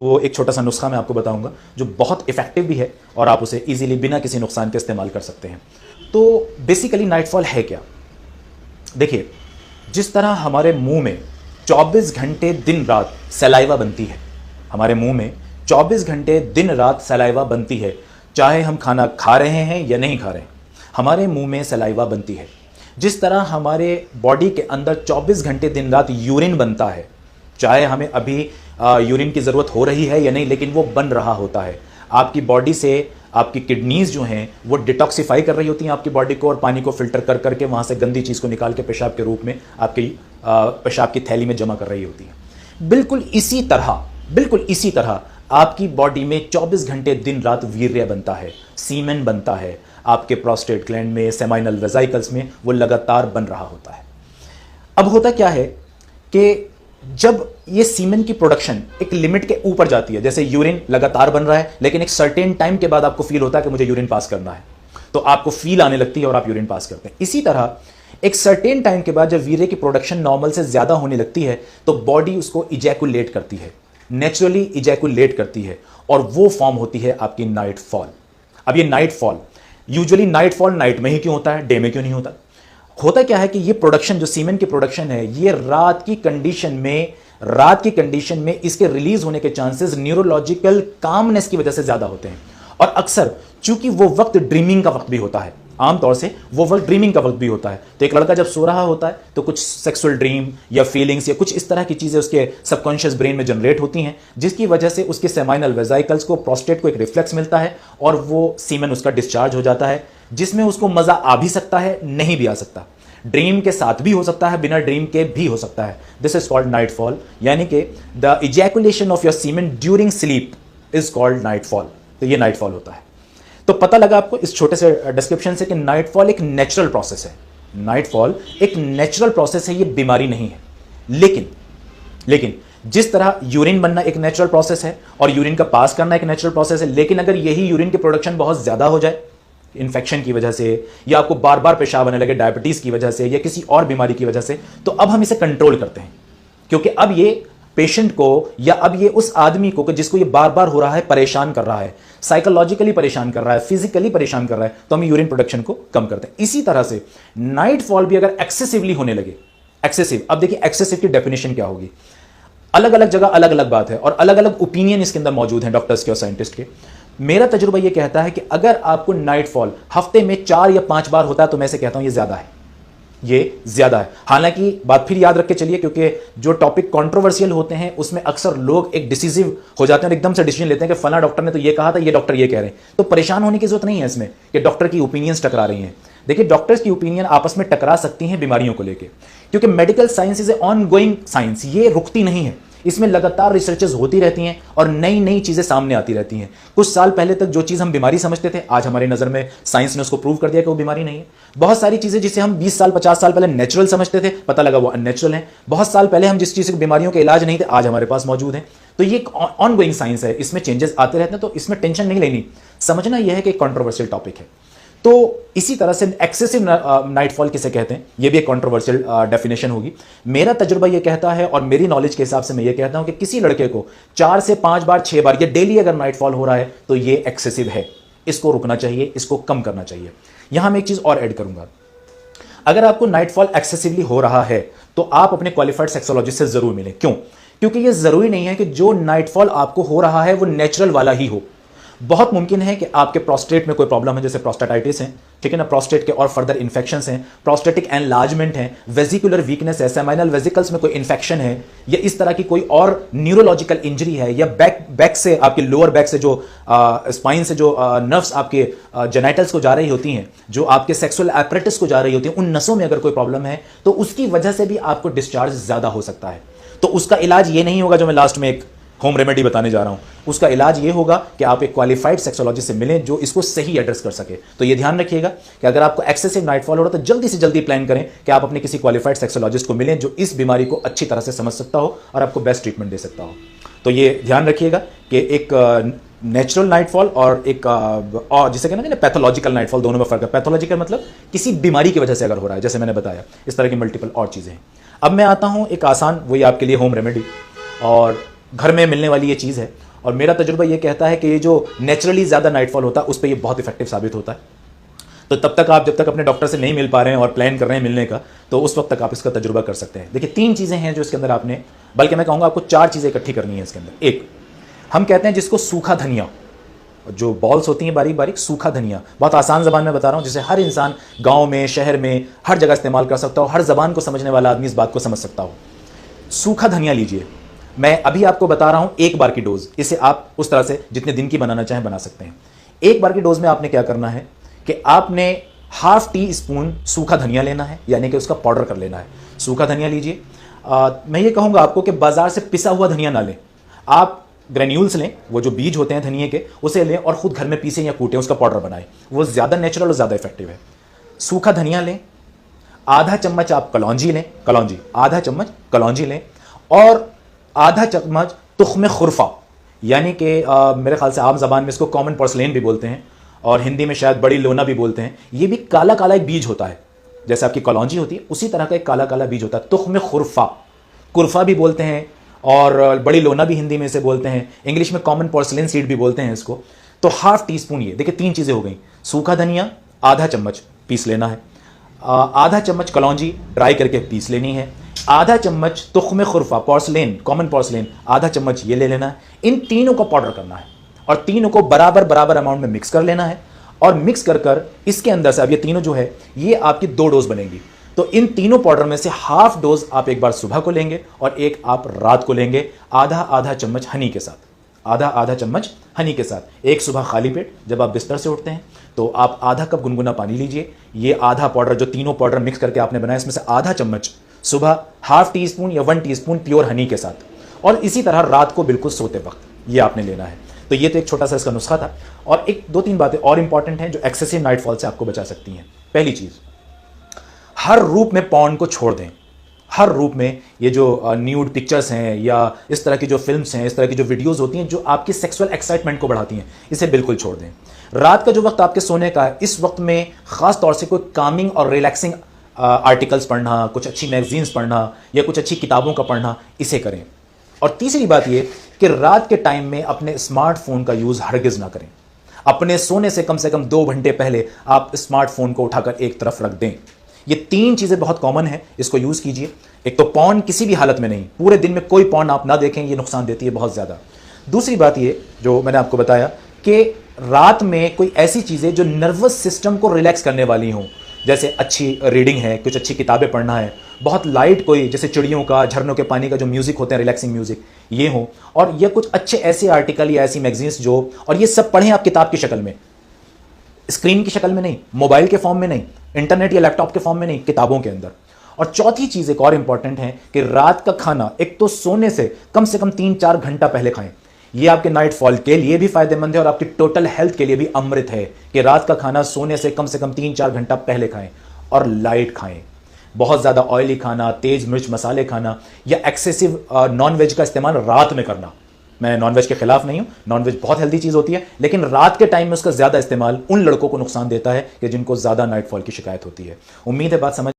वो एक छोटा सा नुस्खा मैं आपको बताऊंगा जो बहुत इफेक्टिव भी है और आप उसे इजीली बिना किसी नुकसान के इस्तेमाल कर सकते हैं। तो बेसिकली नाइटफॉल है क्या? देखिए, जिस तरह हमारे मुंह में 24 घंटे दिन रात सलाइवा बनती है, हमारे मुंह में 24 घंटे दिन रात सलाइवा बनती है, चाहे हम खाना खा रहे हैं या नहीं खा रहे हैं, हमारे मुंह में सलाइवा बनती है। जिस तरह हमारे बॉडी के अंदर 24 घंटे दिन रात यूरिन बनता है, चाहे हमें अभी यूरिन की ज़रूरत हो रही है या नहीं, लेकिन वो बन रहा होता है। आपकी बॉडी से आपकी किडनीज जो हैं वो डिटॉक्सिफाई कर रही होती हैं आपकी बॉडी को, और पानी को फिल्टर कर करके वहाँ से गंदी चीज़ को निकाल के पेशाब के रूप में आपकी पेशाब की थैली में जमा कर रही होती है। बिल्कुल इसी तरह आपकी बॉडी में 24 घंटे दिन रात वीर्य बनता है, सीमेन बनता है, आपके प्रोस्टेट ग्लैंड में, सेमाइनल वेसिकल्स में वो लगातार बन रहा होता है। अब होता क्या है कि जब ये सीमेन की प्रोडक्शन एक लिमिट के ऊपर जाती है, जैसे यूरिन लगातार बन रहा है लेकिन एक सर्टेन टाइम के बाद आपको फील होता है कि मुझे यूरिन पास करना है, तो आपको फील आने लगती है और आप यूरिन पास करते हैं। इसी तरह एक सर्टेन टाइम के बाद जब वीर्य की प्रोडक्शन नॉर्मल से ज्यादा होने लगती है तो बॉडी उसको इजैकुलेट करती है, नेचुरली इजैकुलेट करती है, और वो फॉर्म होती है आपकी नाइटफॉल। अब ये नाइटफॉल, यूजुअली नाइटफॉल नाइट में ही क्यों होता है, डे में क्यों नहीं होता? होता क्या है कि ये प्रोडक्शन जो सीमेन की प्रोडक्शन है, ये रात की कंडीशन में इसके रिलीज होने के चांसेस न्यूरोलॉजिकल कामनेस की वजह से ज्यादा होते हैं। और अक्सर चूंकि वो वक्त ड्रीमिंग का वक्त भी होता है, आमतौर से वो वक्त ड्रीमिंग का वक्त भी होता है, तो एक लड़का जब सो रहा होता है तो कुछ सेक्सुअल ड्रीम या फीलिंग्स या कुछ इस तरह की चीजें उसके सबकॉन्शियस ब्रेन में जनरेट होती हैं, जिसकी वजह से उसके सेमाइनल वेसिकल्स को, प्रोस्टेट को एक रिफ्लेक्स मिलता है और वो सीमेन उसका डिस्चार्ज हो जाता है, जिसमें उसको मजा आ भी सकता है, नहीं भी आ सकता, ड्रीम के साथ भी हो सकता है, बिना ड्रीम के भी हो सकता है। दिस इज कॉल्ड नाइटफॉल, यानी कि the ejaculation of your semen during sleep is called nightfall. तो ये नाइटफॉल होता है। तो पता लगा आपको इस छोटे से डिस्क्रिप्शन से कि नाइटफॉल एक नेचुरल प्रोसेस है। नाइटफॉल एक नेचुरल प्रोसेस है, ये बीमारी नहीं है। लेकिन जिस तरह यूरिन बनना एक नेचुरल प्रोसेस है और यूरिन का पास करना एक नेचुरल प्रोसेस है, लेकिन अगर यही यूरिन की प्रोडक्शन बहुत ज्यादा हो जाए इन्फेक्शन की वजह से, या आपको बार बार पेशाब आने लगे डायबिटीज की वजह से, या किसी और बीमारी की वजह से, तो अब हम इसे कंट्रोल करते हैं, क्योंकि अब ये पेशेंट को या अब ये उस आदमी को जिसको ये बार बार हो रहा है परेशान कर रहा है, साइकोलॉजिकली परेशान कर रहा है, फिजिकली परेशान कर रहा है, तो हम यूरिन प्रोडक्शन को कम करते हैं। इसी तरह से नाइटफॉल भी अगर एक्सेसिवली होने लगे, एक्सेसिव, अब देखिए एक्सेसिव की डेफिनेशन क्या होगी, अलग अलग जगह अलग अलग बात है और अलग अलग ओपिनियन इसके अंदर मौजूद हैं डॉक्टर्स के और साइंटिस्ट के। मेरा तजुर्बा यह कहता है कि अगर आपको नाइटफॉल हफ्ते में 4 या 5 बार होता है तो मैं से कहता हूं ये ज्यादा है, ये ज्यादा है। हालांकि बात फिर याद रख के चलिए, क्योंकि जो टॉपिक कंट्रोवर्शियल होते हैं उसमें अक्सर लोग एक डिसीजिव हो जाते हैं और एकदम से डिसीजन लेते हैं कि फला डॉक्टर ने तो ये कहा था, ये डॉक्टर ये कह रहे हैं, तो परेशान होने की जरूरत नहीं है इसमें कि डॉक्टर की ओपिनियंस टकरा रही हैं। देखिए, डॉक्टर्स की ओपिनियन आपस में टकरा सकती हैं बीमारियों को लेकर, क्योंकि medical science is a on going science, ये रुकती नहीं है, इसमें लगातार रिसर्चेस होती रहती हैं और नई नई चीजें सामने आती रहती हैं। कुछ साल पहले तक जो चीज हम बीमारी समझते थे, आज हमारी नजर में साइंस ने उसको प्रूव कर दिया कि वो बीमारी नहीं है। बहुत सारी चीजें जिसे हम 20 साल 50 साल पहले नेचुरल समझते थे, पता लगा वो अननेचुरल है। बहुत साल पहले हम जिस चीज की बीमारियों के इलाज नहीं थे, आज हमारे पास मौजूद है। तो ये एक ऑन गोइंग साइंस है, इसमें चेंजेस आते रहते हैं, तो इसमें टेंशन नहीं लेनी। समझना यह है कि एक कॉन्ट्रोवर्शियल टॉपिक है। तो इसी तरह से एक्सेसिव नाइटफॉल किसे कहते हैं, यह भी एक कंट्रोवर्शियल डेफिनेशन होगी। मेरा तजुर्बा यह कहता है और मेरी नॉलेज के हिसाब से मैं यह कहता हूं कि किसी लड़के को 4 से 5 बार 6 बार या डेली अगर नाइटफॉल हो रहा है तो यह एक्सेसिव है, इसको रुकना चाहिए, इसको कम करना चाहिए। यहां मैं एक चीज और ऐड करूंगा, अगर आपको नाइटफॉल एक्सेसिवली हो रहा है तो आप अपने क्वालिफाइड सेक्सोलॉजिस्ट से जरूर मिलें। क्यों? क्योंकि यह जरूरी नहीं है कि जो नाइटफॉल आपको हो रहा है वो नेचुरल वाला ही हो। बहुत मुमकिन है कि आपके प्रोस्टेट में कोई प्रॉब्लम है, जैसे प्रोस्टेटाइटिस है, ठीक है ना, प्रोस्टेट के और फर्दर इन्फेक्शंस हैं, प्रोस्टेटिक एनलार्जमेंट है, वेजिकुलर वीकनेस है, सेमाइनल वेसिकल्स में कोई इन्फेक्शन है, या इस तरह की कोई और न्यूरोलॉजिकल इंजरी है, या बैक से आपके लोअर बैक से जो स्पाइन से जो नर्व्स आपके जेनाइटल्स को जा रही होती हैं, जो आपके सेक्सुअल एपरेटस को जा रही होती हैं, उन नसों में अगर कोई प्रॉब्लम है तो उसकी वजह से भी आपको डिस्चार्ज ज्यादा हो सकता है। तो उसका इलाज ये नहीं होगा जो मैं लास्ट में एक होम रेमेडी बताने जा रहा हूं, उसका इलाज ये होगा कि आप एक क्वालिफाइड सेक्सोलॉजिस्ट से मिलें जो इसको सही एड्रेस कर सके। तो ये ध्यान रखिएगा कि अगर आपको एक्सेसिव नाइटफॉल हो रहा है तो जल्दी से जल्दी प्लान करें कि आप अपने किसी क्वालिफाइड सेक्सोलॉजिस्ट को मिलें जो इस बीमारी को अच्छी तरह से समझ सकता हो और आपको बेस्ट ट्रीटमेंट दे सकता हो। तो ये ध्यान रखिएगा कि एक नेचुरल नाइटफॉल और एक और जिसे कहना है पैथोलॉजिकल नाइटफॉल, दोनों में फर्क है। पैथोलॉजिकल मतलब किसी बीमारी की वजह से अगर हो रहा है, जैसे मैंने बताया, इस तरह की मल्टीपल और चीजें हैं। अब मैं आता हूं एक आसान, वही आपके लिए होम रेमेडी, और घर में मिलने वाली ये चीज़ है और मेरा तजुर्बा ये कहता है कि ये जो नेचुरली ज़्यादा नाइटफॉल होता है उस पर ये बहुत इफेक्टिव साबित होता है। तो तब तक आप जब तक अपने डॉक्टर से नहीं मिल पा रहे हैं और प्लान कर रहे हैं मिलने का, तो उस वक्त तक आप इसका तजुर्बा कर सकते हैं। देखिए 3 चीज़ें हैं जो इसके अंदर आपने, बल्कि मैं कहूँगा आपको 4 चीज़ें इकट्ठी करनी है इसके अंदर। एक, हम कहते हैं जिसको सूखा धनिया, जो बॉल्स होती हैं बारीक बारीक, सूखा धनिया, बहुत आसान ज़बान में बता रहा हूँ जिसे हर इंसान गाँव में, शहर में, हर जगह इस्तेमाल कर सकता हो, हर ज़बान को समझने वाला आदमी इस बात को समझ सकता हो। सूखा धनिया लीजिए, मैं अभी आपको बता रहा हूँ 1 बार की डोज, इसे आप उस तरह से जितने दिन की बनाना चाहें बना सकते हैं। 1 बार की डोज में आपने क्या करना है कि आपने ½ टी स्पून सूखा धनिया लेना है, यानी कि उसका पाउडर कर लेना है। सूखा धनिया लीजिए। मैं ये कहूँगा आपको कि बाजार से पिसा हुआ धनिया ना लें, आप ग्रेन्यूल्स लें, वो जो बीज होते हैं धनिए के, उसे लें और खुद घर में पीसें या कूटें, उसका पाउडर बनाएं, वो ज़्यादा नेचुरल और ज़्यादा इफेक्टिव है। सूखा धनिया लें, आधा चम्मच आप कलौंजी लें, आधा चम्मच कलौंजी लें, और आधा चम्मच तुख्म खुरफा, यानी कि मेरे ख्याल से आम ज़बान में इसको कॉमन पोर्सलेन भी बोलते हैं और हिंदी में शायद बड़ी लोना भी बोलते हैं। ये भी काला काला एक बीज होता है, जैसे आपकी कलौंजी होती है उसी तरह का एक काला काला बीज होता है। तुख्म खुरफा, कुरफा भी बोलते हैं और बड़ी लोना भी हिंदी में इसे बोलते हैं, इंग्लिश में कॉमन पोर्सलेन सीड भी बोलते हैं इसको। तो ½ टी स्पून, ये देखिए 3 चीज़ें हो गई। सूखा धनिया आधा चम्मच पीस लेना है, आधा चम्मच कलौंजी ड्राई करके पीस लेनी है, आधा चम्मच तुख्म खुरफा पोर्सलेन, कॉमन पोर्सलेन, आधा चम्मच ये ले लेना है। इन तीनों को पाउडर करना है और तीनों को बराबर बराबर अमाउंट में मिक्स कर लेना है। और मिक्स कर कर इसके अंदर से अब ये तीनों जो है ये आपकी 2 डोज बनेगी। तो इन तीनों पाउडर में से ½ डोज आप एक बार सुबह को लेंगे और एक आप रात को लेंगे, आधा चम्मच हनी के साथ, आधा चम्मच हनी के साथ। एक सुबह खाली पेट जब आप बिस्तर से उठते हैं तो आप आधा कप गुनगुना पानी लीजिए। ये आधा पाउडर, जो तीनों पाउडर मिक्स करके आपने बनाया, इसमें से आधा चम्मच सुबह ½ टी स्पून या 1 टीस्पून प्योर हनी के साथ, और इसी तरह रात को बिल्कुल सोते वक्त ये आपने लेना है। तो ये तो एक छोटा सा इसका नुस्खा था। और एक 2-3 बातें और इंपॉर्टेंट हैं जो एक्सेसिव नाइटफॉल से आपको बचा सकती हैं। पहली चीज़, हर रूप में पॉर्न को छोड़ दें। हर रूप में ये जो न्यूड पिक्चर्स हैं या इस तरह की जो फिल्म्स हैं, इस तरह की जो वीडियोस होती हैं जो आपकी सेक्सुअल एक्साइटमेंट को बढ़ाती हैं, इसे बिल्कुल छोड़ दें। रात का जो वक्त आपके सोने का है, इस वक्त में ख़ास तौर से कोई कामिंग और रिलैक्सिंग आर्टिकल्स पढ़ना, कुछ अच्छी मैगजीन्स पढ़ना या कुछ अच्छी किताबों का पढ़ना, इसे करें। और तीसरी बात ये कि रात के टाइम में अपने स्मार्टफोन का यूज़ हरगिज़ ना करें। अपने सोने से कम 2 घंटे पहले आप स्मार्टफोन को उठाकर एक तरफ रख दें। ये 3 चीज़ें बहुत कॉमन है, इसको यूज़ कीजिए। एक तो पॉर्न किसी भी हालत में नहीं, पूरे दिन में कोई पॉर्न आप ना देखें, ये नुकसान देती है बहुत ज़्यादा। दूसरी बात ये जो मैंने आपको बताया कि रात में कोई ऐसी चीज़ें जो नर्वस सिस्टम को रिलैक्स करने वाली हों, जैसे अच्छी रीडिंग है, कुछ अच्छी किताबें पढ़ना है, बहुत लाइट कोई जैसे चिड़ियों का, झरनों के पानी का जो म्यूज़िक होते हैं, रिलैक्सिंग म्यूज़िक, ये हो, और ये कुछ अच्छे ऐसे आर्टिकल या ऐसी मैगजीन्स जो, और ये सब पढ़ें आप किताब की शक्ल में, स्क्रीन की शक्ल में नहीं, मोबाइल के फॉर्म में नहीं, इंटरनेट या लैपटॉप के फॉर्म में नहीं, किताबों के अंदर। और चौथी चीज़ एक और इंपॉर्टेंट है कि रात का खाना एक तो सोने से कम 3-4 घंटा पहले खाएं। ये आपके नाइट फॉल के लिए भी फायदेमंद है और आपकी टोटल हेल्थ के लिए भी अमृत है कि रात का खाना सोने से कम 3-4 घंटा पहले खाएं और लाइट खाएं। बहुत ज़्यादा ऑयली खाना, तेज मिर्च मसाले खाना या एक्सेसिव नॉनवेज का इस्तेमाल रात में करना, मैं नॉनवेज के खिलाफ नहीं हूं, नॉनवेज बहुत हेल्दी चीज़ होती है, लेकिन रात के टाइम में उसका ज़्यादा इस्तेमाल उन लड़कों को नुकसान देता है कि जिनको ज़्यादा नाइट फॉल की शिकायत होती है। उम्मीद है बात समझ